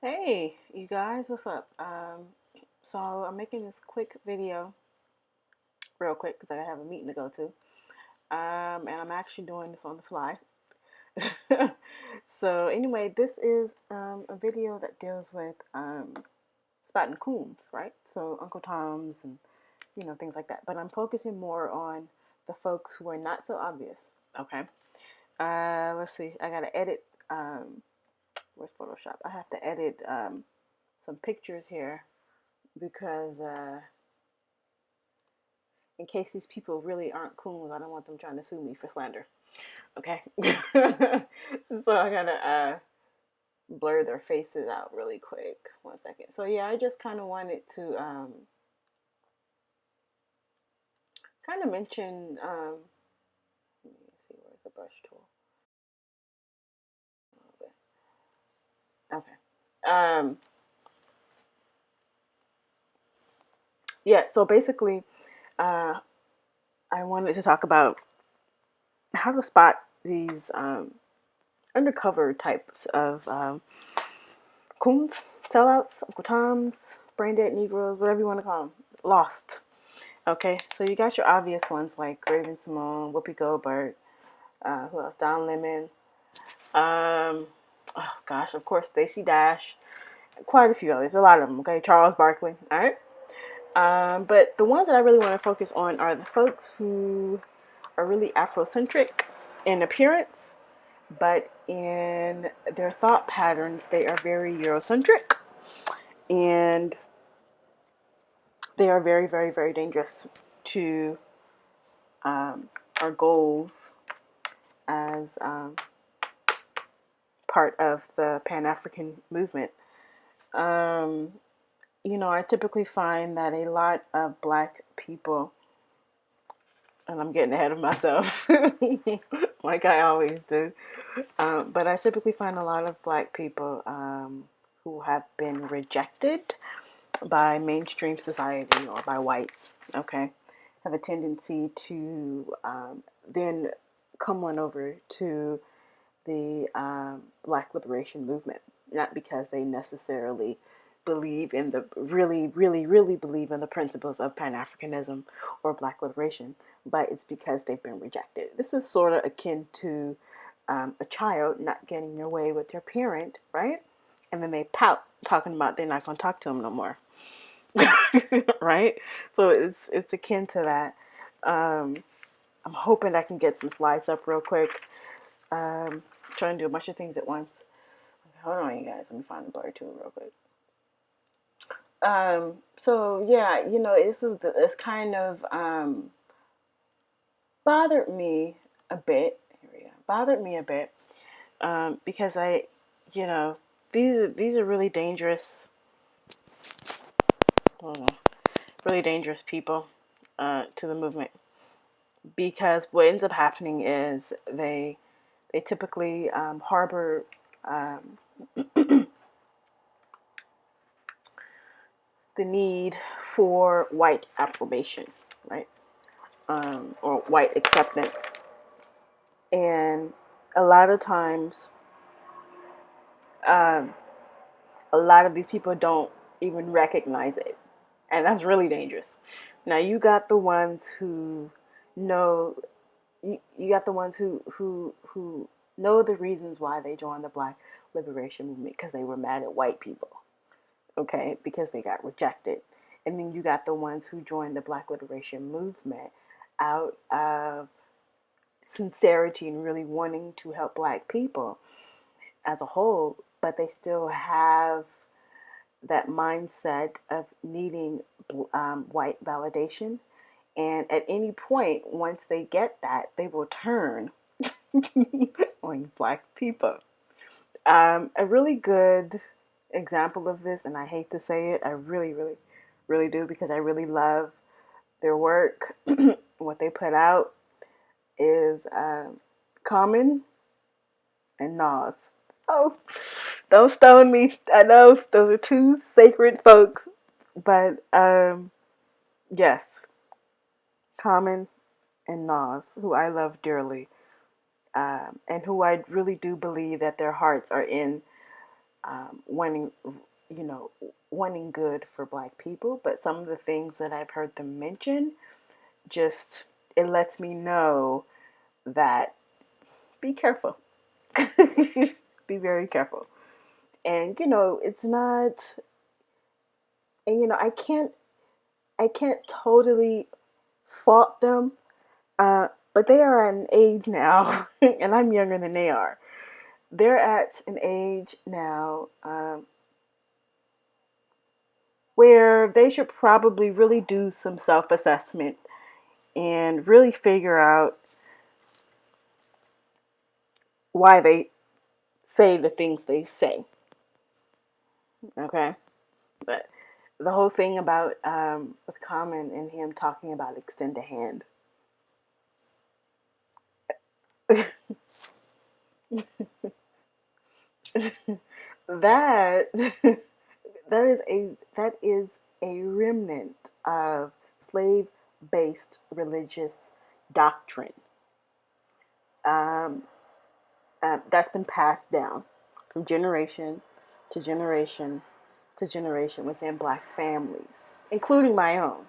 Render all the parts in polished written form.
Hey, you guys, what's up? So I'm making this quick video, real quick, because I have a meeting to go to. And I'm actually doing this on the fly. So anyway, this is a video that deals with spotting coons, right? So Uncle Toms and things like that. But I'm focusing more on the folks who are not so obvious. Okay. Let's see. I gotta edit. Where's Photoshop? I have to edit some pictures here because in case these people really aren't coons, I don't want them trying to sue me for slander. Okay. So I gotta blur their faces out really quick. 1 second. So yeah, I just kind of wanted to kind of mention. Let me see, where's the brush tool? Okay. Yeah. So basically, uh, I wanted to talk about how to spot these undercover types of coons, sellouts, Uncle Toms, brain dead Negroes, whatever you want to call them, lost. Okay, so you got your obvious ones like Raven Simone, Whoopi Goldberg, who else? Don Lemon. Oh gosh, of course, Stacey Dash, quite a few others, a lot of them. Okay, Charles Barkley. All right. But the ones that I really want to focus on are the folks who are really Afrocentric in appearance, but in their thought patterns, they are very Eurocentric, and they are very, very, very dangerous to our goals as part of the Pan African movement. Um, I typically find that a lot of Black people, and I'm getting ahead of myself, like I always do, but I typically find a lot of Black people who have been rejected by mainstream society or by whites, okay, have a tendency to then come on over to the Black liberation movement, not because they necessarily believe in the really, really, really believe in the principles of Pan Africanism or Black liberation, but it's because they've been rejected. This is sort of akin to a child not getting their way with their parent, right? And then they pout, talking about they're not going to talk to them no more. Right? So it's akin to that. I'm hoping I can get some slides up real quick. Trying to do a bunch of things at once. Hold on, you guys. Let me find the blur tool real quick. So yeah, it's kind of bothered me a bit. Here we go. Bothered me a bit because you know, these are really dangerous. Hold on, really dangerous people to the movement, because what ends up happening is they typically harbor the need for white approbation, right? Or white acceptance. And a lot of times, um, a lot of these people don't even recognize it. And that's really dangerous. Now, you got the ones who know, you got the ones who know the reasons why they joined the Black liberation movement, because they were mad at white people, okay, because they got rejected. And then you got the ones who joined the Black liberation movement out of sincerity and really wanting to help Black people as a whole, but they still have that mindset of needing white validation. And at any point, once they get that, they will turn on Black people. A really good example of this, and I hate to say it, I really, really, really do, because I really love their work. What they put out is Common and Nas. Oh, don't stone me. I know those are two sacred folks, but yes, Common and Nas, who I love dearly, and who I really do believe that their hearts are in wanting, you know, wanting good for black people. But some of the things that I've heard them mention, just, it lets me know that be careful. Be very careful. And, it's not, and, I can't totally fault them, but they are at an age now, and I'm younger than they are. They're at an age now where they should probably really do some self assessment and really figure out why they say the things they say. Okay? But the whole thing about with Common and him talking about extend a hand. that that is a remnant of slave based religious doctrine um, that's been passed down from generation to generation to generation within black families, including my own.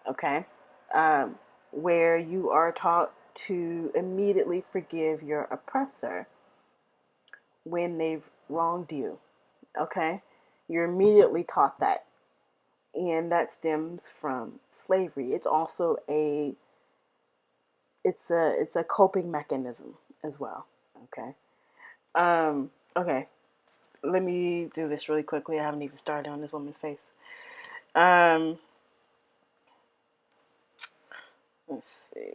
Okay, um, where you are taught to immediately forgive your oppressor when they've wronged you. Okay, you're immediately taught that, and that stems from slavery. It's also a coping mechanism as well. Okay. Okay. Let me do this really quickly. I haven't even started on this woman's face. Um, let's see.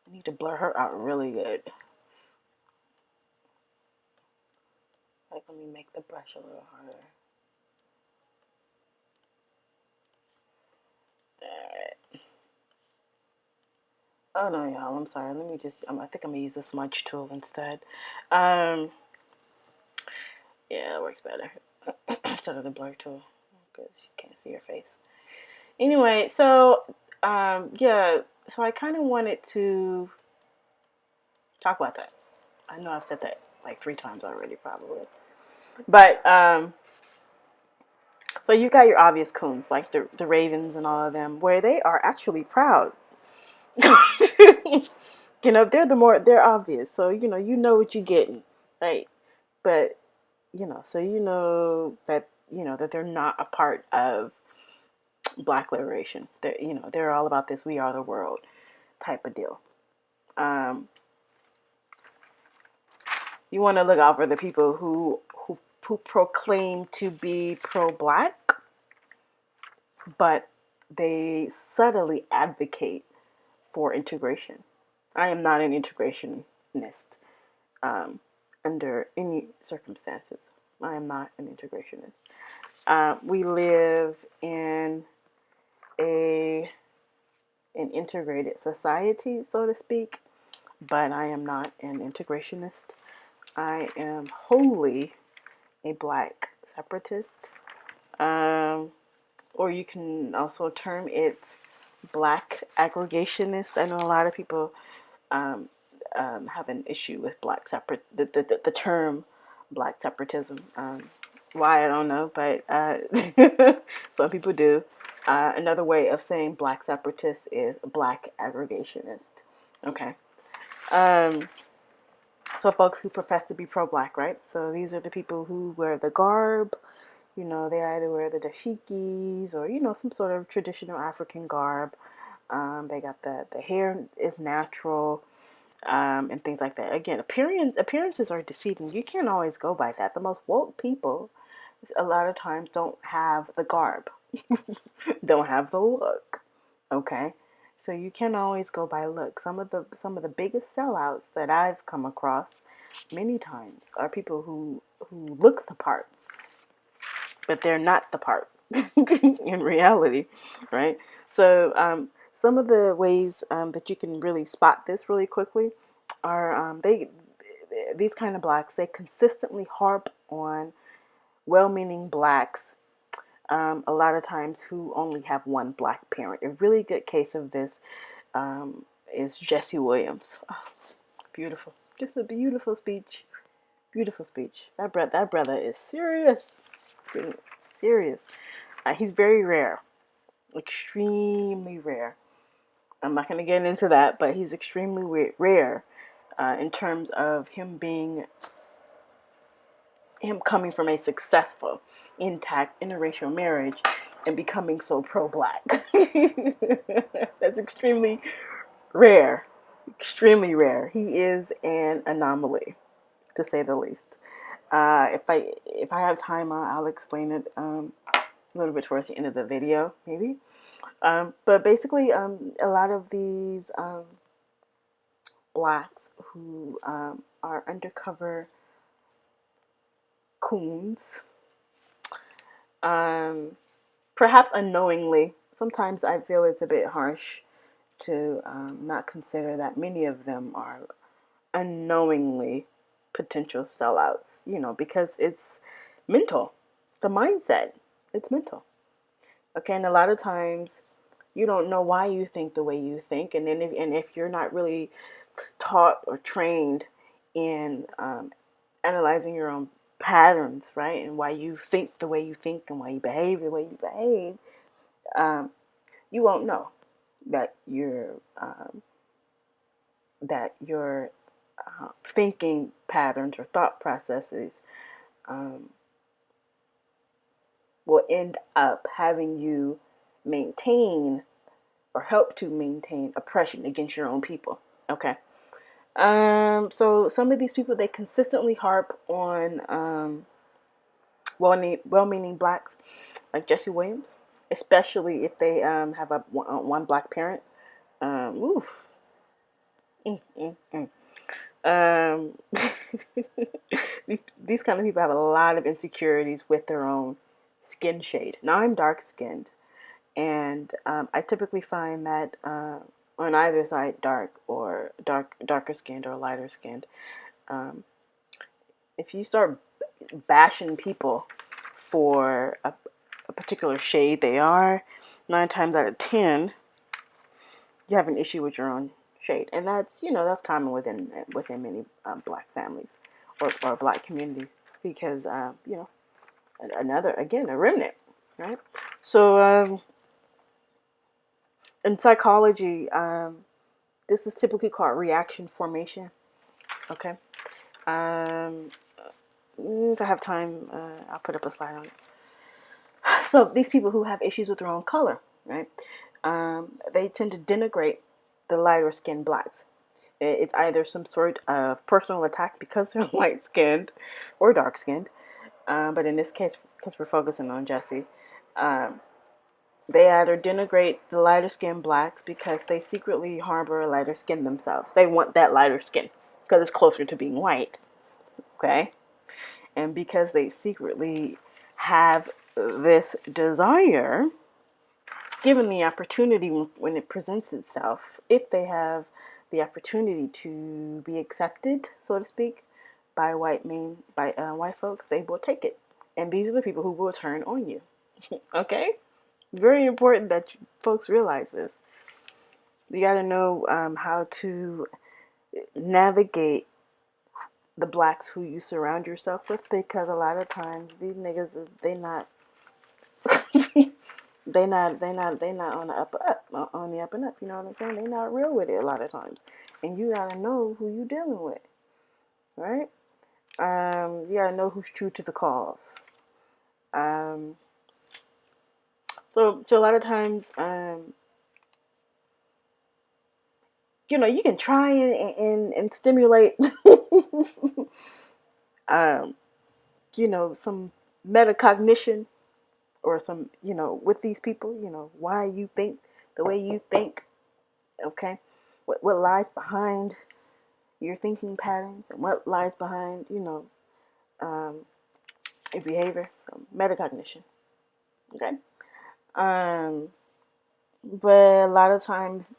I need to blur her out really good. Like, let me make the brush a little harder. Alright. Oh no, y'all. I'm sorry. Let me just. I think I'm gonna use the smudge tool instead. Um, yeah, it works better instead of the blur tool because you can't see your face. Anyway, so yeah, so I kind of wanted to talk about that. I know I've said that like 3 times already, probably. But so you got your obvious coons like the Ravens and all of them, where they are actually proud. They're obvious, so you know what you're getting, right? But so that they're not a part of Black liberation. They're all about this "we are the world" type of deal. Um, you want to look out for the people who proclaim to be pro-Black, but they subtly advocate for integration. I am not an integrationist under any circumstances. I am not an integrationist. We live in a an integrated society, so to speak, but I am not an integrationist. I am wholly a Black separatist, um, or you can also term it Black aggregationist. I know a lot of people um, have an issue with the term Black separatism. Why, I don't know, but some people do. Another way of saying Black separatist is Black aggregationist. Okay. Um, so folks who profess to be pro-Black, right? So these are the people who wear the garb. They either wear the dashikis or some sort of traditional African garb. They got the hair is natural, and things like that. Again, appearances are deceiving. You can't always go by that. The most woke people, a lot of times, don't have the garb, don't have the look. Okay, so you can't always go by look. Some of the biggest sellouts that I've come across many times are people who look the part, but they're not the part in reality, right? So some of the ways that you can really spot this really quickly are these kind of Blacks. They consistently harp on well-meaning Blacks. A lot of times who only have one Black parent. A really good case of this is Jesse Williams. Oh, beautiful. Just a beautiful speech. Beautiful speech. That brother is serious. Serious. He's very rare. Extremely rare. I'm not going to get into that, but he's extremely rare in terms of him coming from a successful, intact interracial marriage and becoming so pro-black. That's extremely rare. Extremely rare. He is an anomaly, to say the least. If I have time, I'll explain it a little bit towards the end of the video, maybe. But basically, a lot of these blacks who are undercover coons, perhaps unknowingly. Sometimes I feel it's a bit harsh to not consider that many of them are unknowingly potential sellouts, because it's mental. The mindset, it's mental. Okay, and a lot of times you don't know why you think the way you think, and then if you're not really taught or trained in analyzing your own patterns, right, and why you think the way you think and why you behave the way you behave, you won't know that your thinking patterns or thought processes will end up having you maintain or help to maintain oppression against your own people. Okay. So some of these people, they consistently harp on well-meaning blacks like Jesse Williams, especially if they have one black parent. Oof. Um, these kind of people have a lot of insecurities with their own skin shade. Now I'm dark skinned, and I typically find that on either side, darker skinned or lighter skinned, if you start bashing people for a particular shade they are, 9 times out of 10, you have an issue with your own shade, and that's common within many black families or black communities, because a remnant, right? So in psychology, this is typically called reaction formation. Okay. If I have time, I'll put up a slide on it. So these people who have issues with their own color, right? They tend to denigrate the lighter skinned blacks. It's either some sort of personal attack because they're light skinned or dark skinned. But in this case, because we're focusing on Jesse, they either denigrate the lighter skinned blacks because they secretly harbor a lighter skin themselves. They want that lighter skin because it's closer to being white. Okay? And because they secretly have this desire, given the opportunity when it presents itself, if they have the opportunity to be accepted, so to speak, by white folks, they will take it. And these are the people who will turn on you. Okay? Very important that folks realize this. You got to know how to navigate the blacks who you surround yourself with, because a lot of times these niggas they not they not on the up and up. You know what I'm saying? They not real with it a lot of times, and you gotta know who you dealing with, right? You gotta know who's true to the cause. So a lot of times, you can try and stimulate, some metacognition or some, with these people, why you think the way you think, okay? What lies behind your thinking patterns and what lies behind, your behavior, metacognition, okay? But a lot of times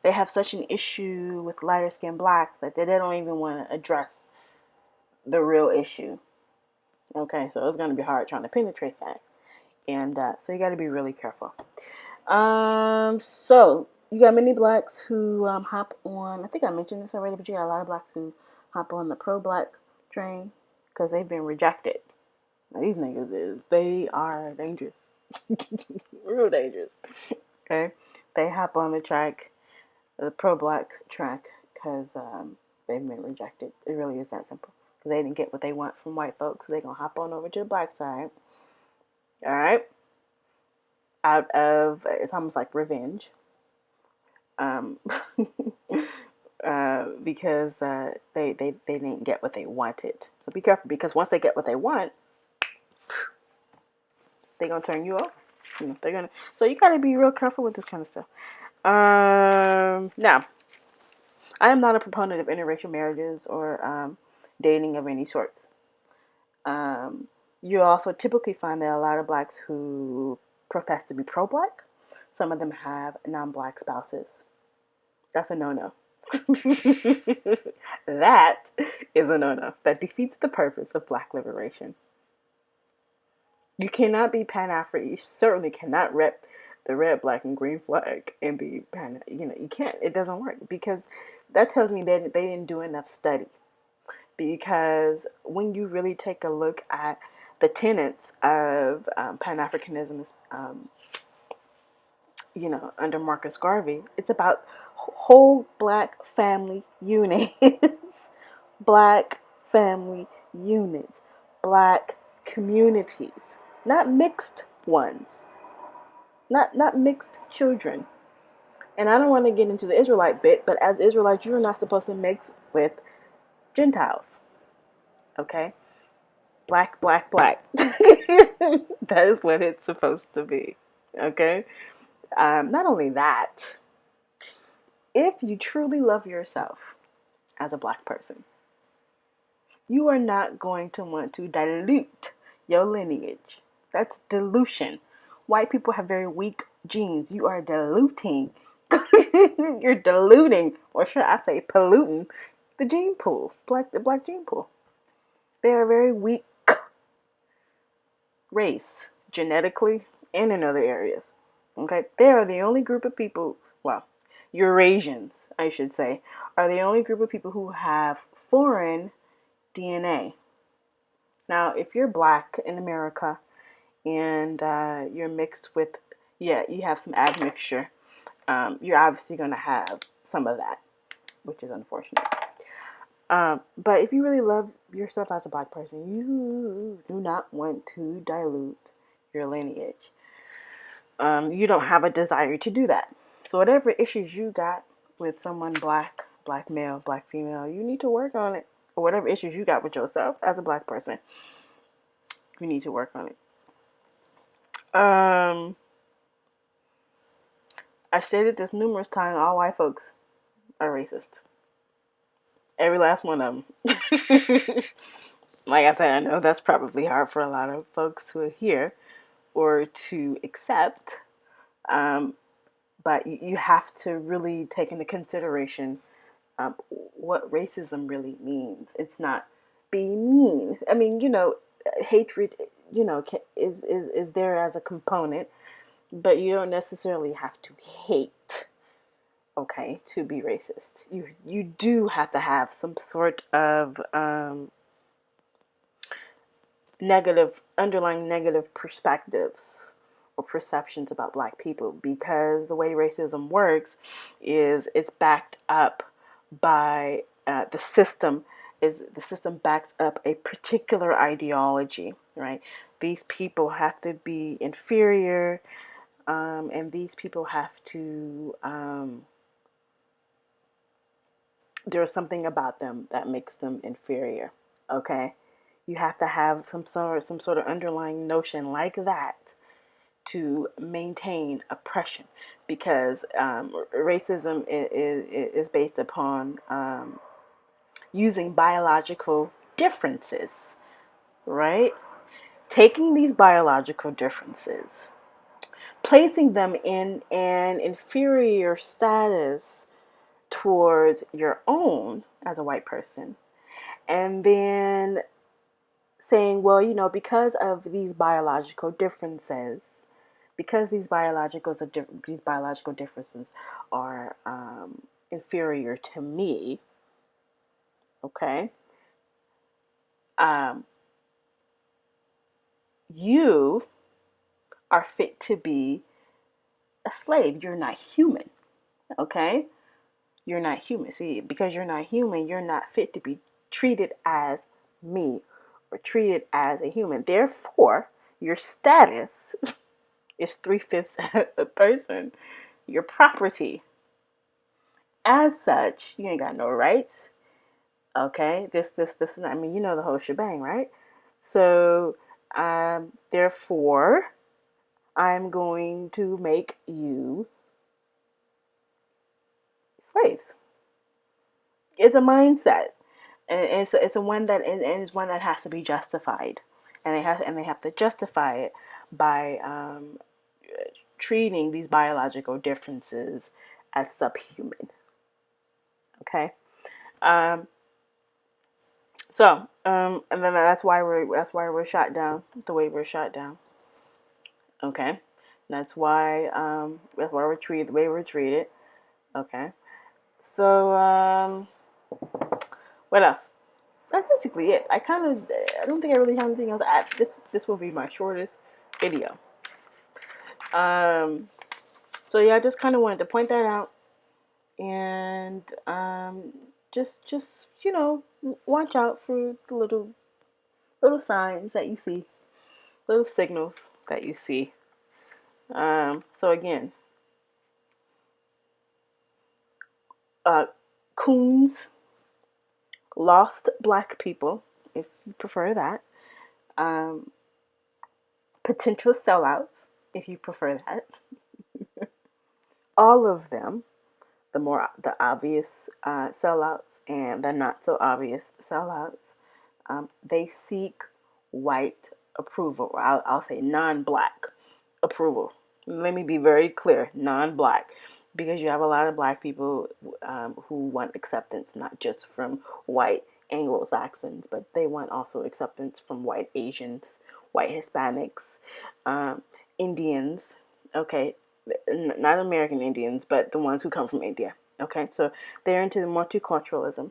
they have such an issue with lighter skinned blacks that they don't even want to address the real issue. Okay, so it's going to be hard trying to penetrate that. And so you got to be really careful. So You got many blacks who hop on. I think I mentioned this already, but you got a lot of blacks who hop on the pro-black train because they've been rejected. Now, these niggas they are dangerous, real dangerous. Okay, they hop on the pro-black track, because they've been rejected. It really is that simple. Because they didn't get what they want from white folks, so they're gonna hop on over to the black side. All right, out of, it's almost like revenge. Um, because they didn't get what they wanted. So be careful, because once they get what they want, they're gonna turn you over. You know, they're gonna. So you gotta be real careful with this kind of stuff. Now, I am not a proponent of interracial marriages or dating of any sorts. You also typically find that a lot of blacks who profess to be pro-black, some of them have non-black spouses. That's a no-no. That is a no-no. That defeats the purpose of black liberation. You cannot be Pan-African. You certainly cannot rep the red, black, and green flag and be Pan. You know, you can't. It doesn't work, because that tells me that they didn't do enough study. Because when you really take a look at the tenets of Pan-Africanism, you know, under Marcus Garvey, it's about whole black family units, black family units, black communities, not mixed ones, not mixed children. And I don't want to get into the Israelite bit, but as Israelites, you're not supposed to mix with Gentiles. Okay? Black, black, black. That is what it's supposed to be. Okay? Not only that, if you truly love yourself as a black person, you are not going to want to dilute your lineage. That's dilution. White people have very weak genes. You are diluting. You're diluting, or should I say polluting, the gene pool, the black gene pool. They are a very weak race, genetically and in other areas. Okay? They are the only group of people, well, Eurasians, I should say, are the only group of people who have foreign DNA. Now, if you're black in America and you're mixed with, yeah, you have some admixture, you're obviously going to have some of that, which is unfortunate. But if you really love yourself as a black person, you do not want to dilute your lineage. You don't have a desire to do that. So whatever issues you got with someone black, black male, black female, you need to work on it. Or whatever issues you got with yourself as a black person, you need to work on it. I've stated this numerous times. All white folks are racist. Every last one of them. Like I said, I know that's probably hard for a lot of folks to hear or to accept. But you have to really take into consideration what racism really means. It's not being mean. I mean, you know, hatred, you know, is there as a component, but you don't necessarily have to hate, okay, to be racist. You do have to have some sort of underlying negative perspectives or perceptions about black people, because the way racism works is it's backed up by the system. The system backs up a particular ideology, right? These people have to be inferior, and these people have to there's something about them that makes them inferior. Okay, you have to have some sort of underlying notion like that to maintain oppression, because racism is based upon using biological differences, right? Taking these biological differences, placing them in an inferior status towards your own as a white person, and then saying, well, you know, because of these biological differences, because these biological differences are inferior to me, okay, um, you are fit to be a slave. You're not human, okay? You're not human. See, because you're not human, you're not fit to be treated as me or treated as a human. Therefore, your status is 3/5 a person. Your property. As such, you ain't got no rights. Okay, this. I mean, you know the whole shebang, right? So, therefore, I'm going to make you slaves. It's a mindset, and it's a one that and it's one that has to be justified, and they have to justify it by treating these biological differences as subhuman. Okay, um, and then that's why we're shot down the way we're shot down. Okay, that's why we're treated the way we're treated. Okay, so what else? That's basically it. I don't think I really have anything else to add. This will be my shortest video. Um, so yeah, I just kind of wanted to point that out, and just watch out for the little signs that you see, little signals that you see. So again, coons, lost black people, if you prefer that. Um, Potential sellouts, if you prefer that. All of them, the obvious sellouts and the not so obvious sellouts, they seek white approval. I'll say non-black approval. Let me be very clear, non-black, because you have a lot of black people who want acceptance not just from white Anglo-Saxons, but they want also acceptance from white Asians, white Hispanics, Indians. Okay, not American Indians, but the ones who come from India. Okay, so they're into the multiculturalism.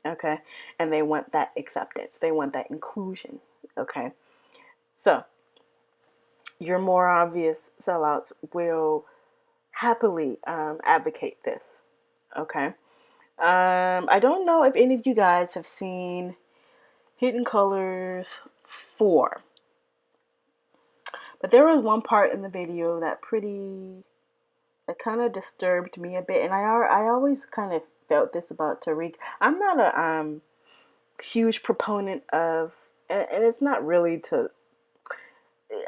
Okay, and they want that acceptance. They want that inclusion. Okay, so your more obvious sellouts will happily advocate this. Okay, I don't know if any of you guys have seen Hidden Colors 4, but there was one part in the video that kind of disturbed me a bit, and I always kind of felt this about Tariq. I'm not a huge proponent of, and it's not really to.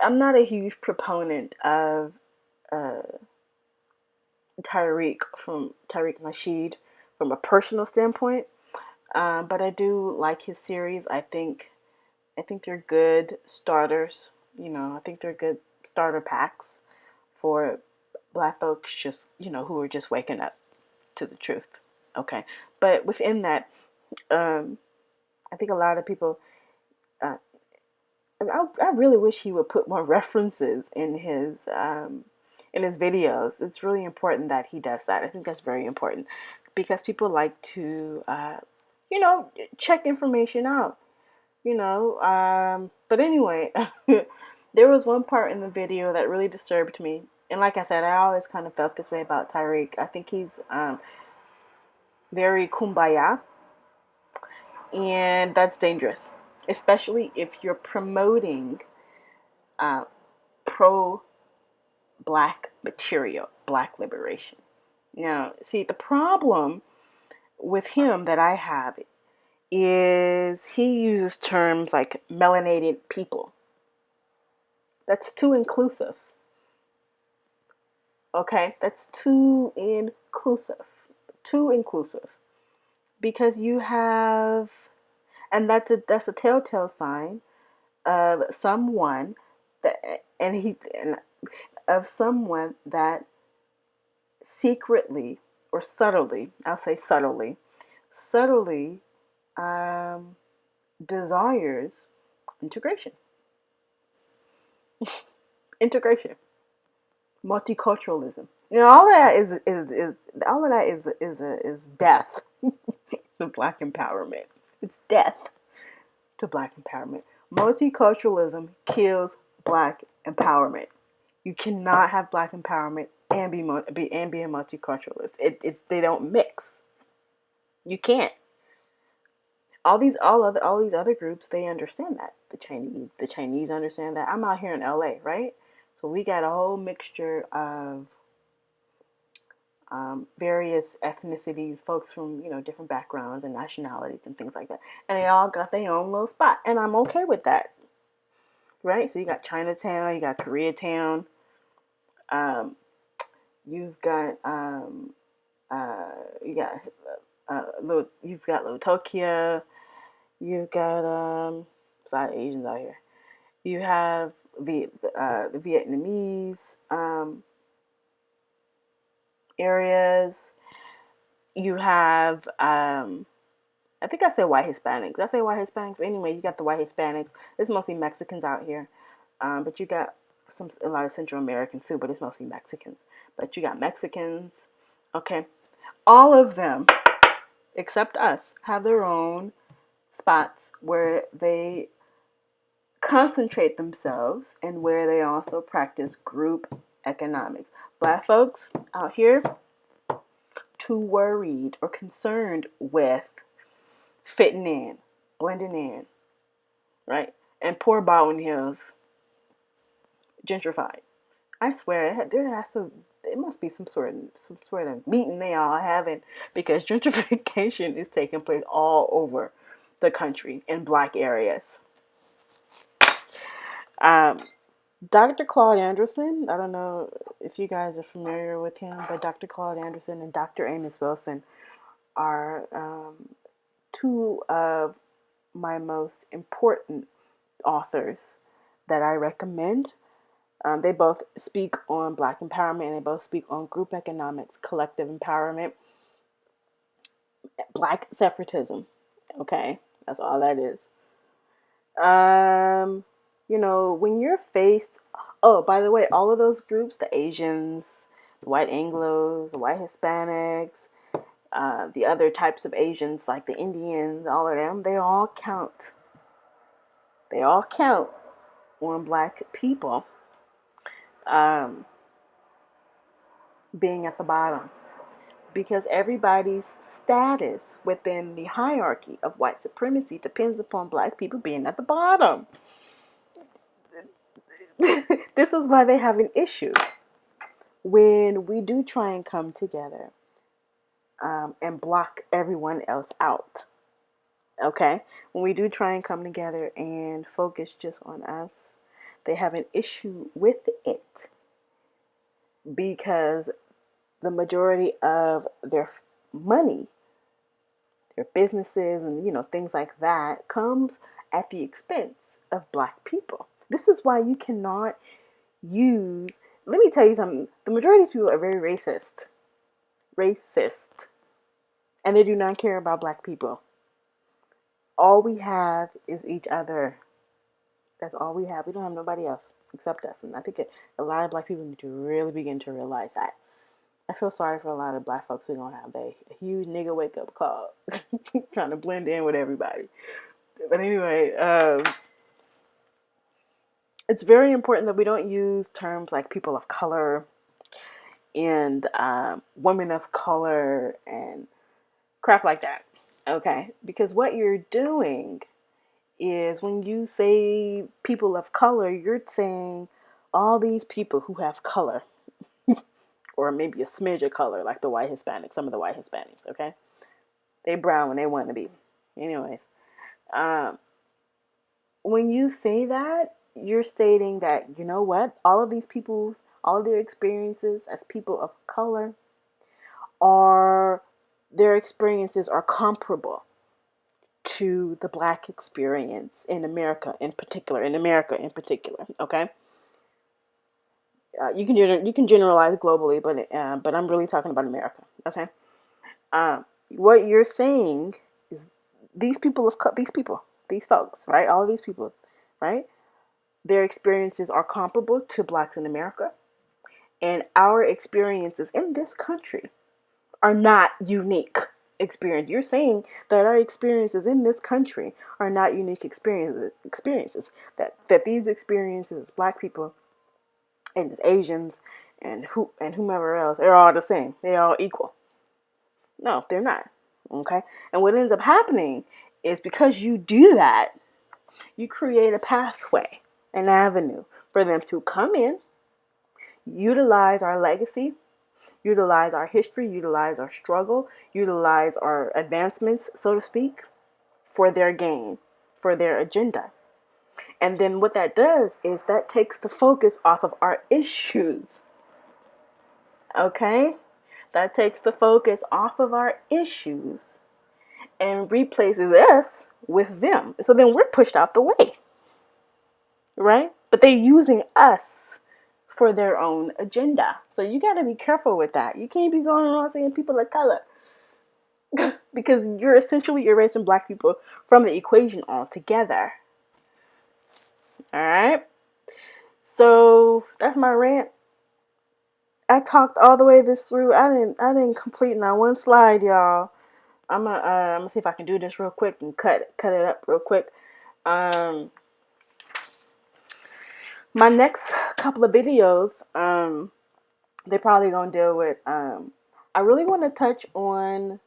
I'm not a huge proponent of uh, Tariq Nasheed from a personal standpoint, but I do like his series. I think they're good starters. I think they're good starter packs for black folks who are just waking up to the truth. Okay, but within that, I think a lot of people. Uh, I really wish he would put more references in his videos. It's really important that he does that. I think that's very important because people like to check information out. But anyway, there was one part in the video that really disturbed me. And like I said, I always kind of felt this way about Tyreek. I think he's very kumbaya, and that's dangerous, especially if you're promoting uh, pro black material, black liberation. Now, see, the problem with him that I have is he uses terms like melanated people. That's too inclusive. Okay, that's too inclusive. Too inclusive. Because you have, and that's a telltale sign of someone of someone that secretly or subtly, I'll say subtly desires integration. Integration. multiculturalism. You know, all of that is all of that is death to Black empowerment. It's death to Black empowerment. Multiculturalism kills Black empowerment. You cannot have Black empowerment and be a multiculturalist. They don't mix. You can't. All these other groups, they understand that. The Chinese understand that. I'm out here in LA, right? So we got a whole mixture of various ethnicities, folks from different backgrounds and nationalities and things like that, and they all got their own little spot, and I'm okay with that, right? So you got Chinatown, you got Koreatown, um, you've got you've got Little Tokyo, you've got a lot of Asians out here. You have the Vietnamese areas. You have I think I said white Hispanics. Did I say white Hispanics? But anyway, you got the white Hispanics. It's mostly Mexicans out here, but you got a lot of Central Americans too. But it's mostly Mexicans. But you got Mexicans. Okay, all of them except us have their own spots where they concentrate themselves and where they also practice group economics. Black folks out here too worried or concerned with fitting in, blending in, right? And poor Baldwin Hills gentrified. I swear it must be some sort of meeting they all having, because gentrification is taking place all over the country in Black areas. Um, Dr. Claude Anderson, I don't know if you guys are familiar with him, but Dr. Claude Anderson and Dr. Amos Wilson are two of my most important authors that I recommend. They both speak on Black empowerment, and they both speak on group economics, collective empowerment, Black separatism. Okay, that's all that is. When you're faced, oh, by the way, all of those groups, the Asians, the white Anglos, the white Hispanics, the other types of Asians like the Indians, all of them, they all count. They all count on Black people being at the bottom, because everybody's status within the hierarchy of white supremacy depends upon Black people being at the bottom. This is why they have an issue when we do try and come together and block everyone else out. Okay? When we do try and come together and focus just on us, they have an issue with it, because the majority of their money, their businesses, and things like that comes at the expense of Black people. This is why you cannot use. Let me tell you something. The majority of these people are very racist, and they do not care about Black people. All we have is each other. That's all we have. We don't have nobody else except us, and I think a lot of Black people need to really begin to realize that. I feel sorry for a lot of Black folks who don't have a huge nigga wake up call, trying to blend in with everybody. But anyway, it's very important that we don't use terms like people of color and women of color and crap like that. Okay, because what you're doing is, when you say people of color, you're saying all these people who have color. Or maybe a smidge of color, like the white Hispanics, some of the white Hispanics, okay? They brown when they want to be. Anyways, when you say that, you're stating that, you know what? All of their experiences as people of color their experiences are comparable to the Black experience in America in particular, okay? You can generalize globally, but I'm really talking about America. Okay, what you're saying is these folks, right? All of these people, right? Their experiences are comparable to Blacks in America, And our experiences in this country are not unique experience. You're saying that our experiences in this country are not unique experiences. That these experiences as Black people and as Asians and whomever else, they're all the same. They're all equal. No, they're not. Okay? And what ends up happening is because you do that, you create a pathway, an avenue for them to come in, utilize our legacy, utilize our history, utilize our struggle, utilize our advancements, so to speak, for their gain, for their agenda. And then what that does is that takes the focus off of our issues. Okay? That takes the focus off of our issues and replaces us with them. So then we're pushed out the way. Right? But they're using us for their own agenda. So you got to be careful with that. You can't be going around saying people of color because you're essentially erasing Black people from the equation altogether. All right. So that's my rant. I talked all the way this through. I didn't complete not one slide, y'all. I'm gonna see if I can do this real quick and cut it up real quick. My next couple of videos, they're probably gonna deal with. I really want to touch on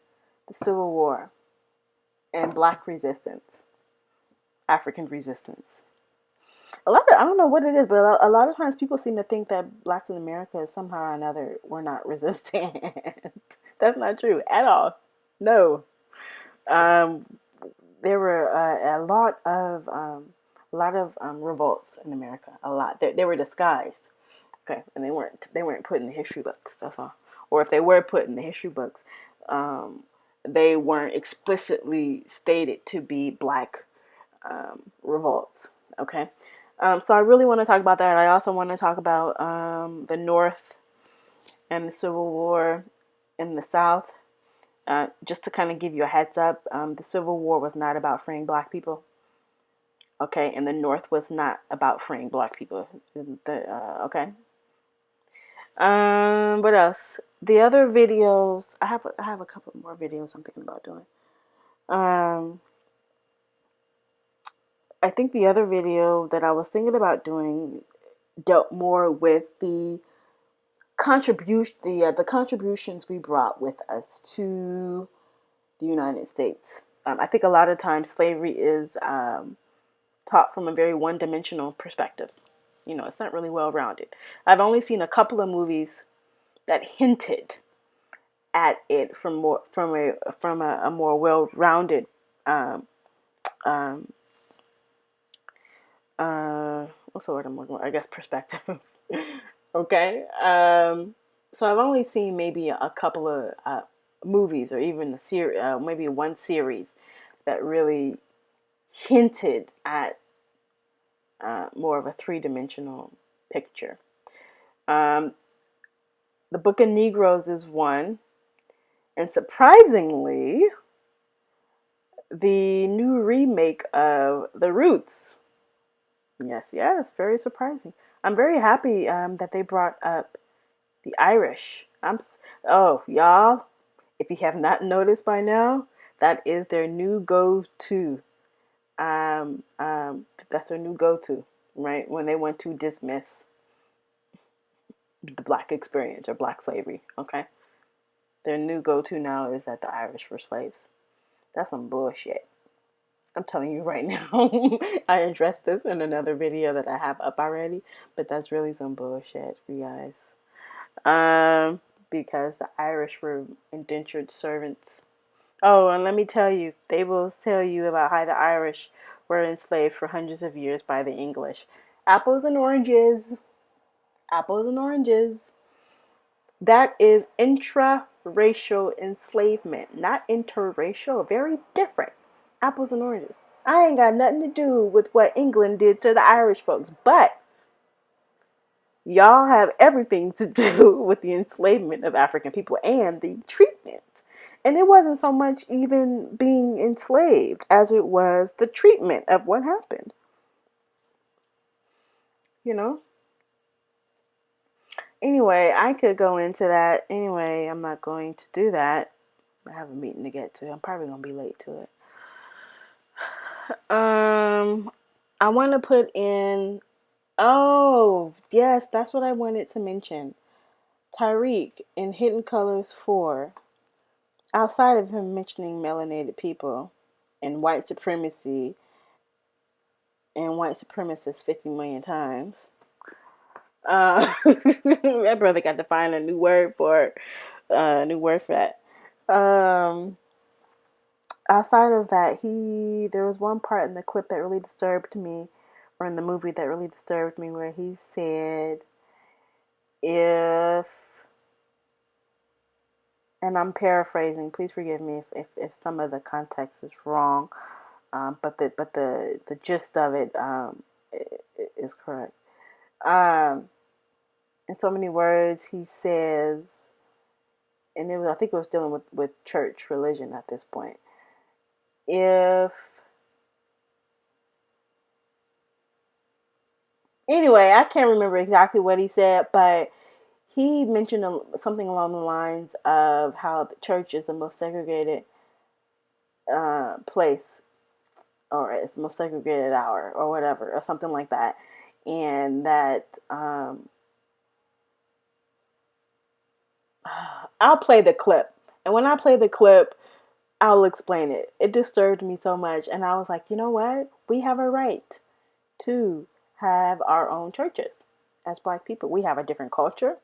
the Civil War and Black resistance, African resistance. I don't know what it is, but a lot of times people seem to think that Blacks in America somehow or another were not resistant. That's not true at all. No. There were a lot of revolts in America. A lot. They were disguised. Okay, and they weren't put in the history books. That's all. Or if they were put in the history books, they weren't explicitly stated to be Black revolts. Okay. So I really want to talk about that. I also want to talk about the North and the Civil War in the South. Just to kind of give you a heads up, the Civil War was not about freeing Black people. Okay, and the North was not about freeing Black people. Okay. What else? The other videos, I have a couple more videos I'm thinking about doing. I think the other video that I was thinking about doing dealt more with the contributions we brought with us to the United States. I think a lot of times slavery is taught from a very one-dimensional perspective. It's not really well-rounded. I've only seen a couple of movies that hinted at it from a more well-rounded what's the word I'm looking for? I guess perspective. Okay. So I've only seen maybe a couple of movies or even a series, maybe one series that really hinted at more of a three-dimensional picture. The Book of Negroes is one, and surprisingly, the new remake of The Roots. Yes, very surprising. I'm very happy that they brought up the Irish. Y'all, if you have not noticed by now, that is their new go-to. That's their new go-to, right? When they want to dismiss the Black experience or Black slavery, okay? Their new go-to now is that the Irish were slaves. That's some bullshit. I'm telling you right now. I addressed this in another video that I have up already, but that's really some bullshit, you guys. Because the Irish were indentured servants. Oh, and let me tell you, they will tell you about how the Irish were enslaved for hundreds of years by the English. Apples and oranges. Apples and oranges. That is intra-racial enslavement, not interracial. Very different. Apples and oranges. I ain't got nothing to do with what England did to the Irish folks, but y'all have everything to do with the enslavement of African people and the treatment. And it wasn't so much even being enslaved as it was the treatment of what happened. Anyway, I could go into that. Anyway, I'm not going to do that. I have a meeting to get to. I'm probably gonna be late to it. I want to put in. Oh, yes, that's what I wanted to mention. Tyreek in Hidden Colors 4. Outside of him mentioning melanated people and white supremacy and white supremacists 50 million times, that brother got to find a new word for that. Outside of that, there was one part in the clip that really disturbed me, or in the movie that really disturbed me, where he said, if, and I'm paraphrasing, please forgive me if some of the context is wrong, but the gist of it is correct. In so many words, he says, and I think it was dealing with church religion at this point. Anyway, I can't remember exactly what he said, but he mentioned something along the lines of how the church is the most segregated place, or it's the most segregated hour, or whatever, or something like that, and that I'll play the clip, and when I play the clip, I'll explain it. It disturbed me so much, and I was like, you know what? We have a right to have our own churches as Black people. We have a different culture.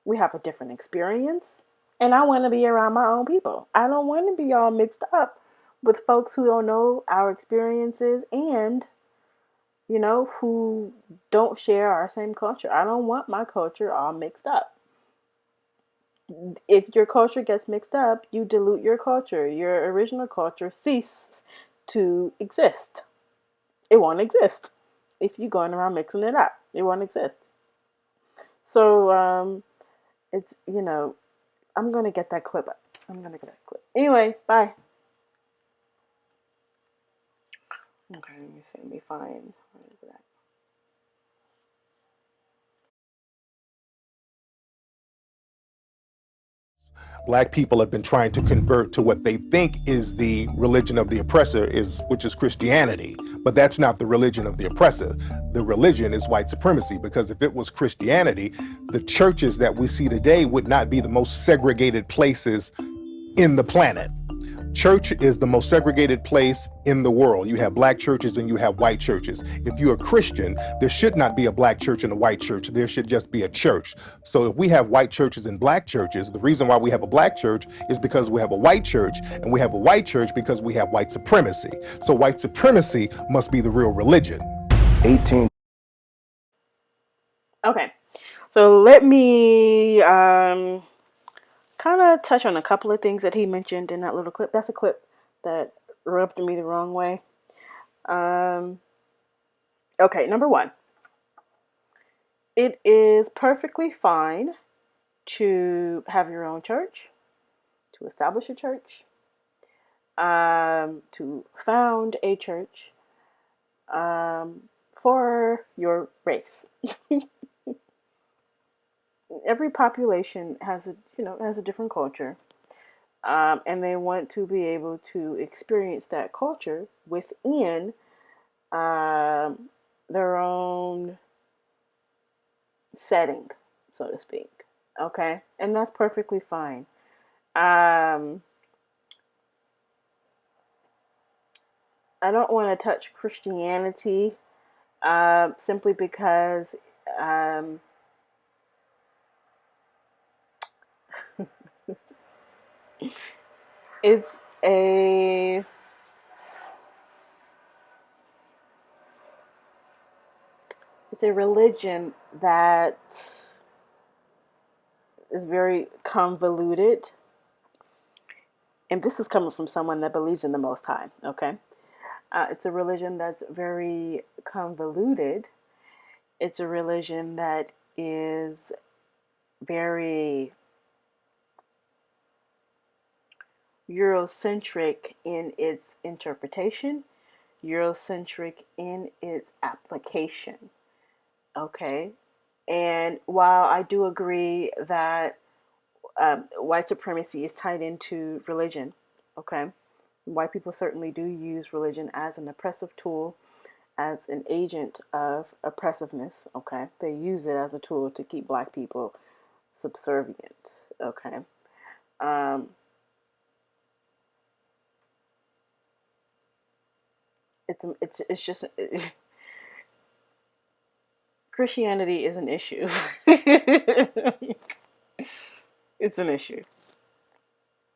We have a different experience. And I want to be around my own people. I don't want to be all mixed up with folks who don't know our experiences and, who don't share our same culture. I don't want my culture all mixed up. If your culture gets mixed up, you dilute your culture. Your original culture ceases to exist. It won't exist if you're going around mixing it up. It won't exist. So it's I'm gonna get that clip up. Anyway, bye. Okay, let me see. Let me find. Where is that? Black people have been trying to convert to what they think is the religion of the oppressor, which is Christianity. But that's not the religion of the oppressor. The religion is white supremacy, because if it was Christianity, the churches that we see today would not be the most segregated places in the planet. Church is the most segregated place in the world. You have Black churches and you have white churches. If you're a Christian, there should not be a Black church and a white church. There should just be a church. So if we have white churches and Black churches, the reason why we have a Black church is because we have a white church, and we have a white church because we have white supremacy. So white supremacy must be the real religion. 18. Okay, so let me kind of touch on a couple of things that he mentioned in that little clip. That's a clip that rubbed me the wrong way. Okay, number one, it is perfectly fine to have your own church, to establish a church, to found a church for your race. Every population has a different culture, and they want to be able to experience that culture within their own setting, so to speak. Okay, and that's perfectly fine. I don't want to touch Christianity simply because it's a religion that is very convoluted, and this is coming from someone that believes in the Most High. Okay, it's a religion that's very convoluted. It's a religion that is very Eurocentric in its interpretation, Eurocentric in its application. Okay, And while I do agree that white supremacy is tied into religion, okay, white people certainly do use religion as an oppressive tool, as an agent of oppressiveness, okay? They use it as a tool to keep black people subservient, okay? Um, it's just Christianity is an issue. It's an issue.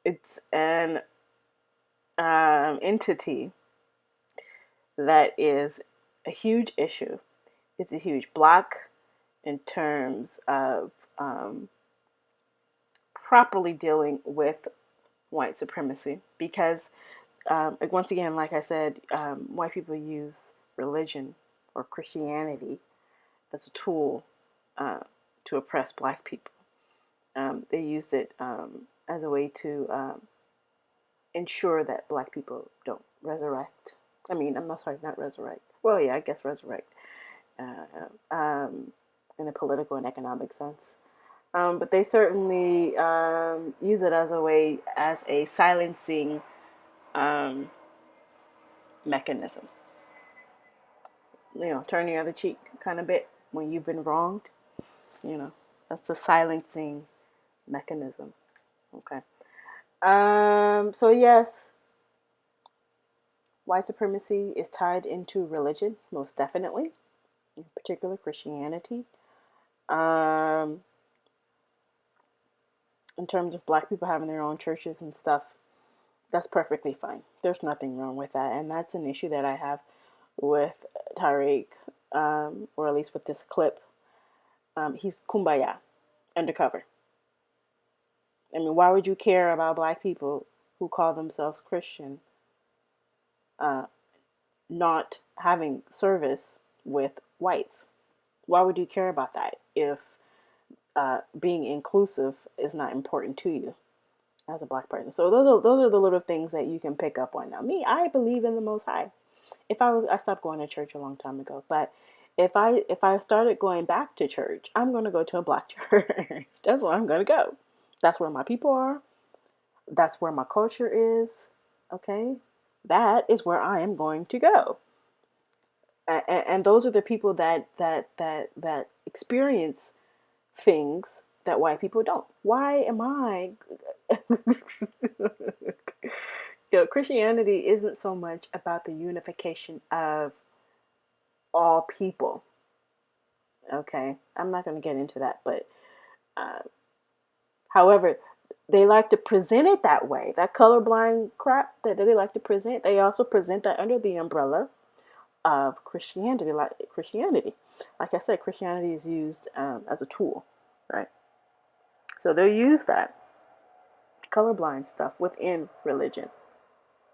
It's an entity that is a huge issue. It's a huge block in terms of properly dealing with white supremacy because, once again, like I said, white people use religion or Christianity as a tool to oppress black people. They used it as a way to ensure that black people don't resurrect. I mean, I'm not sorry, not resurrect. Well, yeah, I guess resurrect in a political and economic sense. But they certainly use it as a way, as a silencing um, mechanism. Turn the other cheek kind of bit when you've been wronged. You know, that's a silencing mechanism. Okay. So yes, white supremacy is tied into religion, most definitely, in particular Christianity. Um, in terms of black people having their own churches and stuff, that's perfectly fine. There's nothing wrong with that, and that's an issue that I have with Tariq, or at least with this clip. He's kumbaya, undercover. I mean, why would you care about black people who call themselves Christian not having service with whites? Why would you care about that if being inclusive is not important to you as a black person? So those are the little things that you can pick up on. Now, me, I believe in the Most High. I stopped going to church a long time ago, but if I started going back to church, I'm going to go to a black church. That's where I'm going to go. That's where my people are. That's where my culture is. Okay, that is where I am going to go. And those are the people that experience things that white people don't. Why am I? Christianity isn't so much about the unification of all people. Okay, I'm not going to get into that, but uh, however, they like to present it that way. That colorblind crap that they like to present, they also present that under the umbrella of Christianity. Like I said, Christianity is used as a tool, right? So they use that colorblind stuff within religion,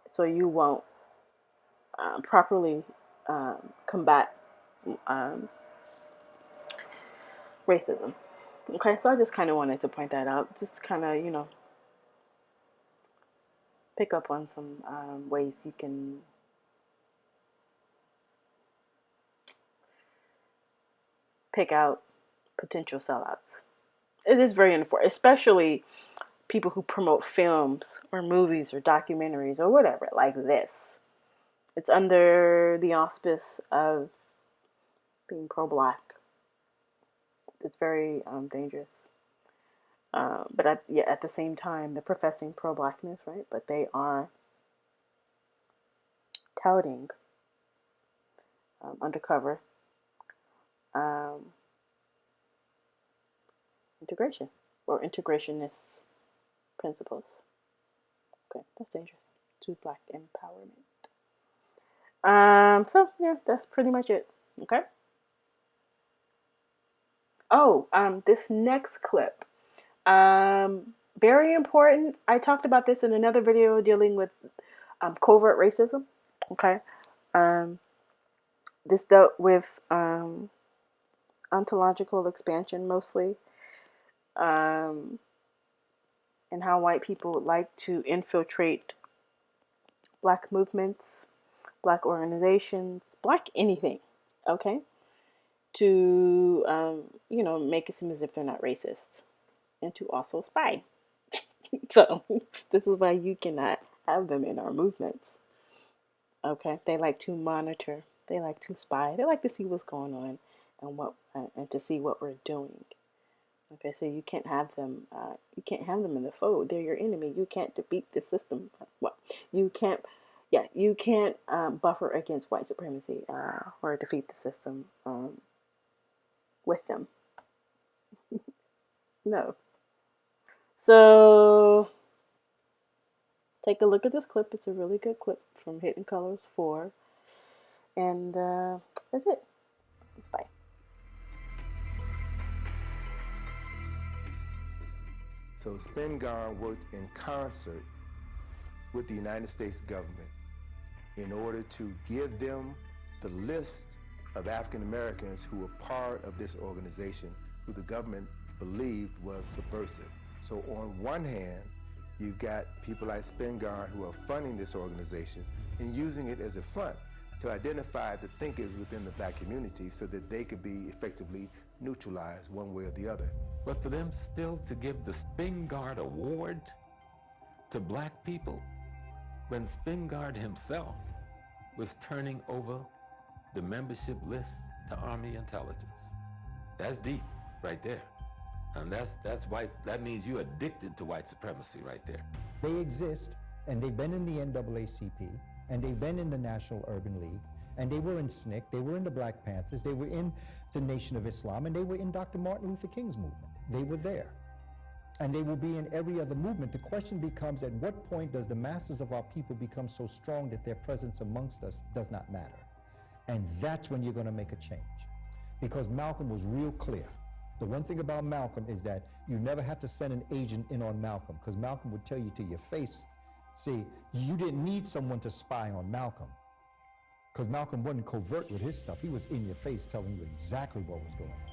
so you won't properly combat um, racism. Okay, so I just kind of wanted to point that out, just kind of pick up on some ways you can pick out potential sellouts. It is very important, especially people who promote films or movies or documentaries or whatever like this. It's under the auspice of being pro-black. It's very dangerous. But at the same time, they're professing pro-blackness, right? But they are touting undercover um, integration or integrationist principles. Okay, that's dangerous to black empowerment. So yeah, that's pretty much it. Okay. Oh, this next clip, very important. I talked about this in another video dealing with covert racism. Okay. This dealt with ontological expansion mostly, and how white people would like to infiltrate black movements, black organizations, black anything. Okay. to, make it seem as if they're not racist, and to also spy. So this is why you cannot have them in our movements. Okay, they like to monitor, they like to spy, they like to see what's going on and to see what we're doing. Okay, so you can't have them. You can't have them in the fold. They're your enemy. You can't defeat the system. Well, you can't. Yeah, you can't buffer against white supremacy or defeat the system with them. No. So take a look at this clip. It's a really good clip from Hidden Colors 4. And that's it. Bye. So Spingarn worked in concert with the United States government in order to give them the list of African Americans who were part of this organization, who the government believed was subversive. So on one hand, you've got people like Spingarn who are funding this organization and using it as a front to identify the thinkers within the black community so that they could be effectively neutralized one way or the other. But for them still to give the Spingarn Award to black people when Spingarn himself was turning over the membership list to Army intelligence. That's deep right there. And that's white. That means you're addicted to white supremacy right there. They exist, and they've been in the NAACP, and they've been in the National Urban League, and they were in SNCC, they were in the Black Panthers, they were in the Nation of Islam, and they were in Dr. Martin Luther King's movement. They were there. And they will be in every other movement. The question becomes, at what point does the masses of our people become so strong that their presence amongst us does not matter? And that's when you're going to make a change. Because Malcolm was real clear. The one thing about Malcolm is that you never had to send an agent in on Malcolm, because Malcolm would tell you to your face. See, you didn't need someone to spy on Malcolm, because Malcolm wasn't covert with his stuff. He was in your face telling you exactly what was going on.